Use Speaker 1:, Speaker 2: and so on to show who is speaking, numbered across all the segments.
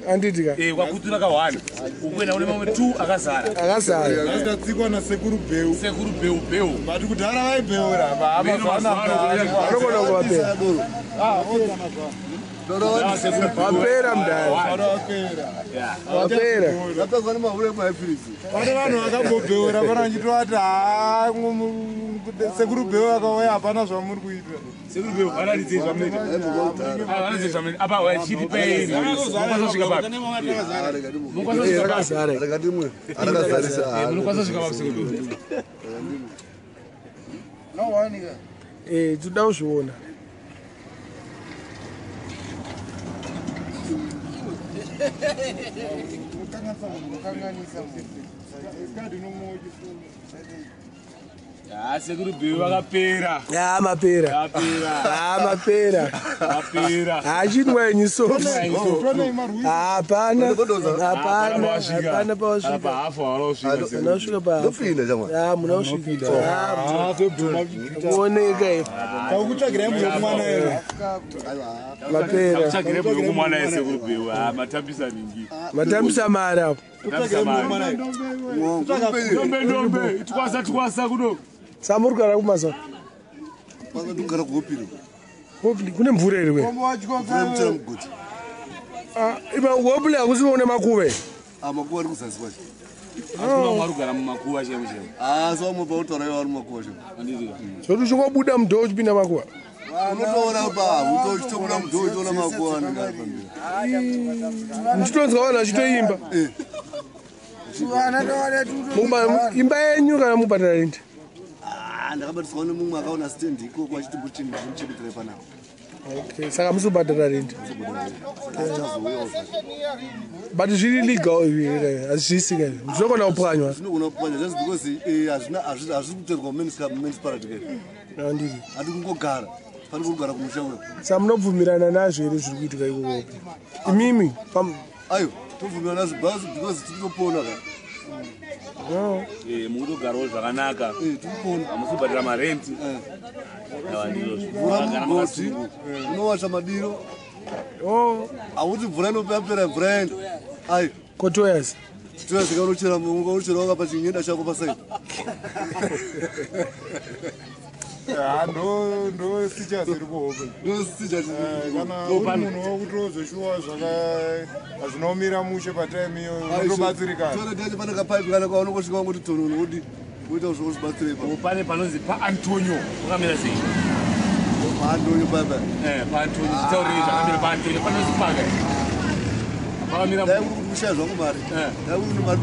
Speaker 1: Anditika.
Speaker 2: Kwakutura ka 1. Ukwena une mamwe 2 akazara.
Speaker 1: Akazara.
Speaker 3: Akatsikwa na sekuru Beu.
Speaker 2: Sekuru Beu.
Speaker 3: Bati kudhara vaibeura baba vana
Speaker 1: Vanokona kuvapera. Wapera mudhara. Wapera.
Speaker 3: Pane vanhu vakambobheura panachitoati sekuru Beu akauya hapana zvamuri kuita.
Speaker 2: Sekuru Beu analizei zvamunoita. Analizei zvamunoita. Apa wachiti paini. Mukwanisa kusvika papi?
Speaker 1: Rakazara.
Speaker 2: Munokwanisa kusvika papi Sekuru Beu?
Speaker 1: Toda kuzviona.
Speaker 2: Sekuru Beu vakapera.
Speaker 1: Mapera. Mapera. Achinwenyi so. Hapana. Hapana pawasvika.
Speaker 2: Pahafu hawanosvika.
Speaker 1: Munosvika pahafu. Munosvika. Muoneka ipo.
Speaker 3: Takutsvagirai mukomana ere.
Speaker 1: Mapera.
Speaker 2: Takutsvagirai mukomana ere Sekuru Beu. Matambisa ningi.
Speaker 1: Matambisa mari apo.
Speaker 2: Ndombe. Twasa kuno.
Speaker 1: Samurikara kumasa.
Speaker 4: Pakandogara kuhopiri.
Speaker 1: Hopefully kune mvura ere we. Iba hopefully hakusiwo nemakuve.
Speaker 4: Makuva ari kuzasi kwacho.
Speaker 2: Asikuva mwari kugara mumakuva chemo.
Speaker 4: Somwe pautaura ivo ari mumakuva chemo.
Speaker 1: Zvoti uchingobuda mudhoo uchipinda makuva.
Speaker 4: Unotoona pa uchitobuda mudhoo uchiona makuva anenge pamberi.
Speaker 1: Ndichitonzwa vanhu vachitoimba. Imba yenyu kana mubhadhara rindi?
Speaker 4: Ndakabatiswa nemumwe akaona stendi ikoko achiti muchibikire panapa.
Speaker 1: Okay, saka musubhadhara rindi. But zviri legal here, hazvisi here. Zvinogona kupwanywa.
Speaker 4: Zvinogona kupwanywa just because hazvisi kutorwa municipality here.
Speaker 1: Handiti.
Speaker 4: Hati kungogara. Pane kugara kumusha wewe.
Speaker 1: Saka munobvumirana nazvo here zviri kuitika ikoko. Imimi
Speaker 4: ayo tobvumirana nazvo basi because tinopona ka.
Speaker 2: Mukutogarawo zvakanaka. Hamusubhadhara marenti.
Speaker 4: Mugoti unowacha madiro. Hauti mvura inopera mvura yenda. Ayo
Speaker 1: kotoyas.
Speaker 4: Toyas kanochera mungu unochera wakapa chinyenda chako pasai.
Speaker 3: Ndo sicha ziri kuhope.
Speaker 4: Ndo sicha ziri.
Speaker 3: Kana munhu wokutozoshuwa zvinomira mushe patime iyo unobatsirikana.
Speaker 4: Tona ndaje pana kapaipi kana kwaunongosvika ngoti tonono udi uita zvokuzibatsira ipapo.
Speaker 2: Pane panonzi paAntonio wakamira sei?
Speaker 4: PaAntonio baba.
Speaker 2: PaAntonio chitaurei zvakamira paAntonio panonzi paka. Wakamira
Speaker 4: dai uri kushaya zvangu mari. Dai uri mari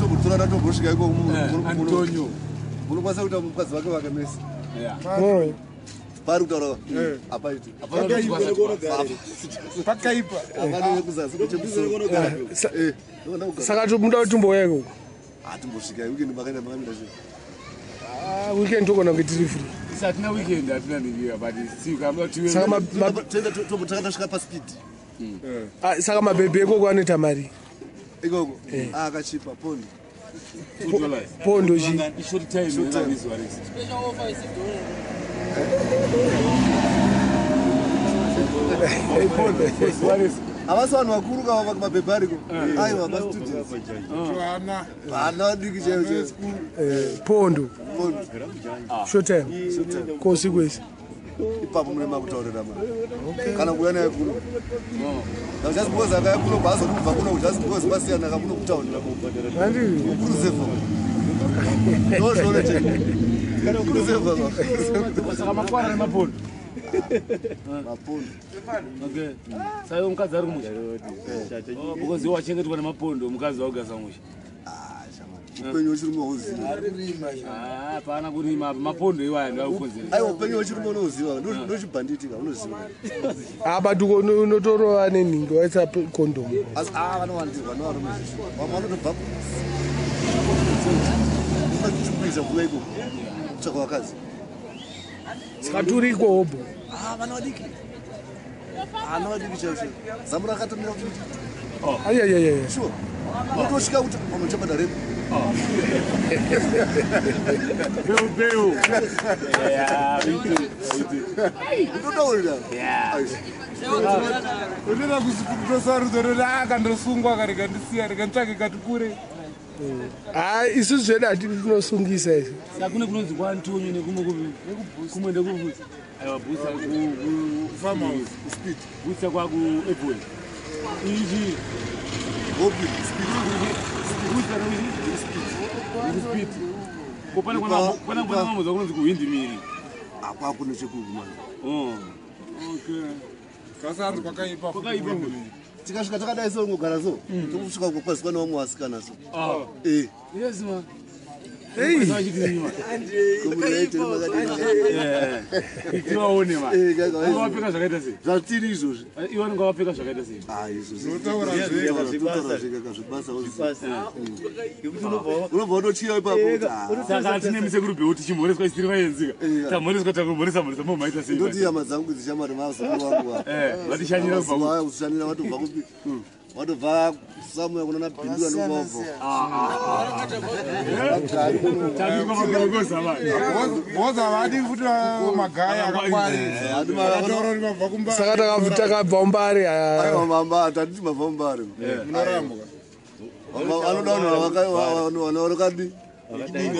Speaker 4: tokutora tombosvika iko
Speaker 2: Antonio.
Speaker 4: Unokwanisa kuita mukadzi wake vakamesa. Pari kutaura apaiti.
Speaker 3: Pakaipa.
Speaker 4: Akanoye kuzasi kuchemusoro.
Speaker 1: Saka muda kutimboya ikoko.
Speaker 4: Hatimbosvika weekend makaenda makamira sei.
Speaker 1: Weekend togona kunge tiri free.
Speaker 2: Satina weekend hatina ningira but see kama tiwe.
Speaker 1: Saka
Speaker 4: takandasvika paspeed.
Speaker 1: Saka mabhebhe ikoko anoita mari.
Speaker 4: Ikoko akachipa pondo.
Speaker 1: Pondo chi.
Speaker 2: Short time inavizwa resi.
Speaker 4: Havasi vanhu vakuru kava mabhebhe ariko. Aiwa mastudents. Vana vadiki chaivo.
Speaker 1: Pondo. Short time. Kosi kwese.
Speaker 4: Ipapo mune makutaurira mari. Kana kuuya naye kuno. Just because akaya kuno bhazi kubva kuno just because basiyana kakuno kutaurira.
Speaker 1: Handiti.
Speaker 4: Kuruzefa. Ndozvone chete. Kuruzefa.
Speaker 2: Saka makwara nemapondo.
Speaker 4: Mapondo.
Speaker 2: Okay. Saka mukadzi ari kumusha. Because wachengetwa nemapondo mukadzi waugasa musha.
Speaker 4: Upenyu uchirimo uziva.
Speaker 2: Hapana kurima mapondo iwaya ndaukonzera.
Speaker 4: Aiwa upenyu uchirimo unoziva ndochibhanditika unoziva.
Speaker 1: But unotorova nenhingi waisa condom.
Speaker 4: Asi vanowandirwa novaromezvisho. Vamwe vanotobva kuchikwidza kuva ikoko kutsvaka vakadzi.
Speaker 1: Saka turi iko hobo.
Speaker 4: Vana vadiki. Vana vadiki chaivo chaivo. Zamu rakatomira kuti.
Speaker 1: Ayayayaya.
Speaker 4: Sure. Unotosvika kuti pamwe chabhadharepo.
Speaker 2: Beu.
Speaker 4: Unotaurira.
Speaker 3: unoda kuzikutosarudzo roti akandosungwa akarega ndisiya rekantsvake kati kure.
Speaker 1: Isusu zvedu hatinosungisa izvo.
Speaker 2: Saka kune kunonzi kwaNtonyo kumwe ndekubvutsa. Aiwa bvutsa
Speaker 3: Farmhouse.
Speaker 4: Speed.
Speaker 2: Bvutsa kwakuApple. Ichi
Speaker 4: Hopi. Speed.
Speaker 2: bvutsa speed. Kopane kwana mamoza kunonzi kuHindimiri.
Speaker 4: Apa kuna chekuguma.
Speaker 2: Okay.
Speaker 3: Kasanzi kwakaipa.
Speaker 4: Tikasvika takadai so ngogara so. Tokusvika kwazi pana vamwe vasikana so.
Speaker 2: Yes man.
Speaker 1: Hey.
Speaker 4: Community makadini.
Speaker 2: Tiwaone man.
Speaker 4: Kaka.
Speaker 2: Wapeka zvakaita sei?
Speaker 4: Zvatiri izvozvi.
Speaker 2: Iwe ninga wapeka zvakaita sei?
Speaker 4: Izvozvi.
Speaker 3: Unotaura
Speaker 4: zvega zvibasa. Unobva utochiya ipapo.
Speaker 2: Saka tine musekuru bheu tichimhoreswa isiri vayenzika. Tamhoreswa takumhoresa maita sei?
Speaker 4: Ndoti hama dzangu dzichamari mavasakuru vangu
Speaker 2: vatishandira kubva
Speaker 4: kushandira watobva kupi watobva samuya kunona bhindura nokubva
Speaker 3: Boza vadi futi magaya akangwarira. Akataura kuti mabva kumbari.
Speaker 1: Saka takabva umbari.
Speaker 4: aiwa mamba atati mabva umbari
Speaker 3: Munorambuka.
Speaker 4: anoda vanorokadi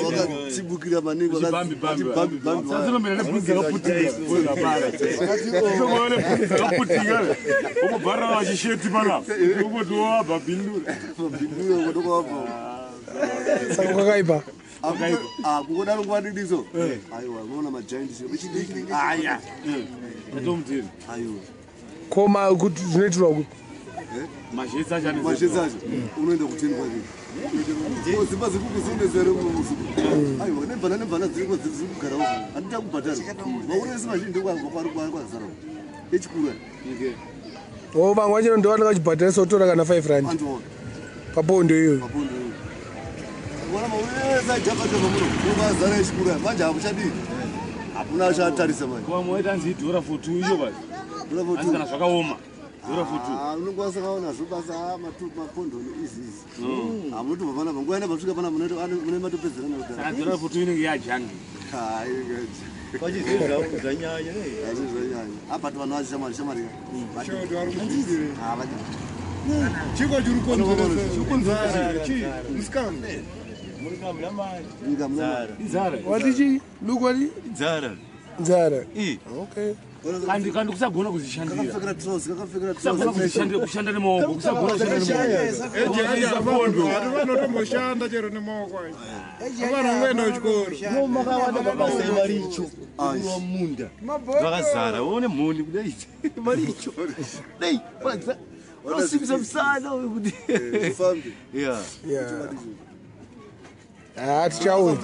Speaker 4: wakatibukira maningi
Speaker 2: sazinomera nebvudzi rakaputika ukubharira vachisheti panapa ukoti wabva bhindura
Speaker 1: Saka kwakaipa.
Speaker 4: kungodaro ngwadidiso aiwa unoona majaindisi echidiki aya
Speaker 2: atomutiri
Speaker 4: aiwa
Speaker 1: Koma kuti zvinoitirwa kuti.
Speaker 2: mazhetsi acho
Speaker 4: mashetsi acho unoenda kuteni kwake zimba zirikukuzondezere muusiku aiwa nemvana dziriko dziri kugara uko handita kubhadhara vauresi mazhinji ndokwazara echikuru
Speaker 1: Vamwe vacho ndo vanenge vachibhadharisa kutora kana 5 rand
Speaker 4: antoona
Speaker 1: papondo iyoyo.
Speaker 4: mapondo ona mauresi ajabhadhara muno ndokwazara echikuru manje hamuchadii hapuna achatarisa manje
Speaker 2: vamwe waita anzi idhora for 2 iyo basi anzi kana zvakaoma dhora for 2
Speaker 4: unongwasa kaona zvobasa mapondo izizi hamutobva panapa nguva ina pasvika panapa mune matopedzerana
Speaker 2: saka dhora for 2 inenge yajangi
Speaker 4: zvanyanya apati vanhu vazishamarika
Speaker 3: Shoti vari kutizire. Chiko chiri konzeresa. Chii? Musikana.
Speaker 2: izara
Speaker 1: Watichi? Look what he? Nzara. Okay.
Speaker 2: kandi kusagona kuzvishandira
Speaker 4: kakapfekera trousi
Speaker 2: kusagona kuzvishandira kushanda nemaoko kusagona kushanda
Speaker 3: Bondo. Vari vanotomboshanda chero nemaoko ayo. Vanhu vangoenda kuchikoro.
Speaker 5: Makawanda mabasa emaricho munda vakazara one mhoni kudai maricho dai vasimisa musana wekuti
Speaker 4: zvifambi
Speaker 1: Tichauya.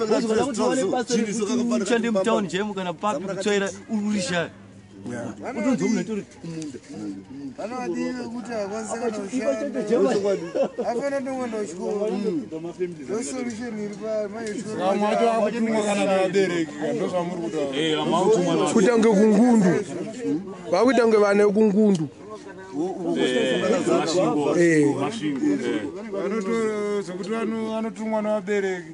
Speaker 5: ushande mutauni chaimu kana papi kutsvaira urisha utonzwa munhu atori kumunda
Speaker 6: Vanodiwe kuti hakwanisa kana kushanda. Hapana ndokwenda kuchikoro. Ndo solution iri pamwe
Speaker 3: Vamwe vacho vakutumwa kana navabereki. Ndozvamuri kutaura.
Speaker 2: amautumwa
Speaker 1: Kuita kunge kungundu. Vakuita kunge vane kungundu.
Speaker 3: Zvokuti vanotumwa navabereki.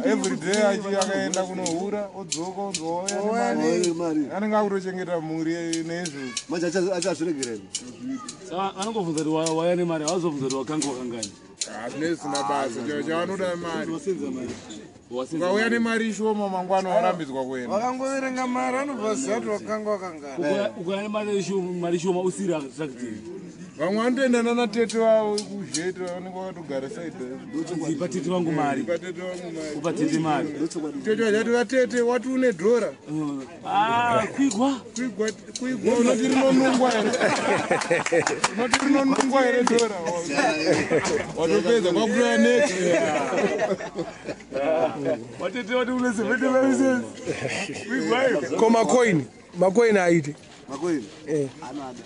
Speaker 3: Everyday akaenda kunohura odzoka onzwa
Speaker 4: mari
Speaker 3: anenge akutochengeta mhuri neizvozvo.
Speaker 4: manje achazviregerera
Speaker 2: anongobvunza kuti waya nemari awazobvunza kuti wakanga wakangani
Speaker 3: Hazvinei zvisina basa. Chavanoda mari. Ukauya nemari shoma mangwana warambidzwa kuenda.
Speaker 6: vakangoverenga mari anobva ziva kuti wakanga wakangana.
Speaker 2: ukaya nemari shoma usiri attractive
Speaker 3: Vamwe vanotoendana natete vavo kuzheti vanenge vakatogara saidhi.
Speaker 2: ipa tete vangu mari
Speaker 3: Patete vangu mari.
Speaker 2: upa tete mari
Speaker 3: Tete vachati vatete wati une dhora.
Speaker 2: kwigwa
Speaker 3: Kuigwa unoti rinonungwa here. Unoti rinonungwa here dhora. Watopedza kwakutoya neti.
Speaker 2: watete wati une 75 kwigwayo
Speaker 1: Koma macoin aite.
Speaker 4: makoini anada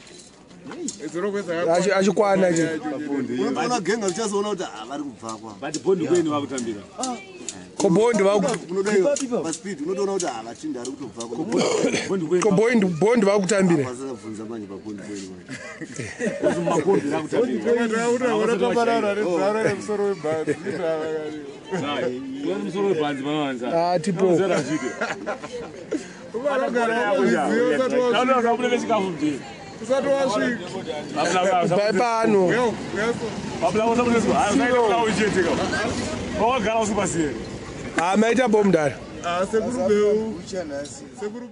Speaker 1: Achikwana che.
Speaker 4: unoona genga uchazoona kuti vari kubvakwa
Speaker 2: but bondi kweni vakutambira
Speaker 1: Kobondi
Speaker 4: unodaiwa paspeed unotoona kuti vachindi ari kutobvakwa
Speaker 1: bondi vakutambira.
Speaker 4: pasabvunza manje pabondi kweni
Speaker 2: makombi vakutambira
Speaker 3: Toparara rezara remusoro webhazi.
Speaker 2: musoro webhanzi panavanza
Speaker 1: Tipo.
Speaker 2: zvarazvide
Speaker 3: Vanogara vakuziva usati
Speaker 2: kaunakabude nechikafu mdini
Speaker 3: usati wasvika
Speaker 1: pano maita bomdala
Speaker 3: sekurubeu
Speaker 6: uchanhasi
Speaker 3: sekurubeu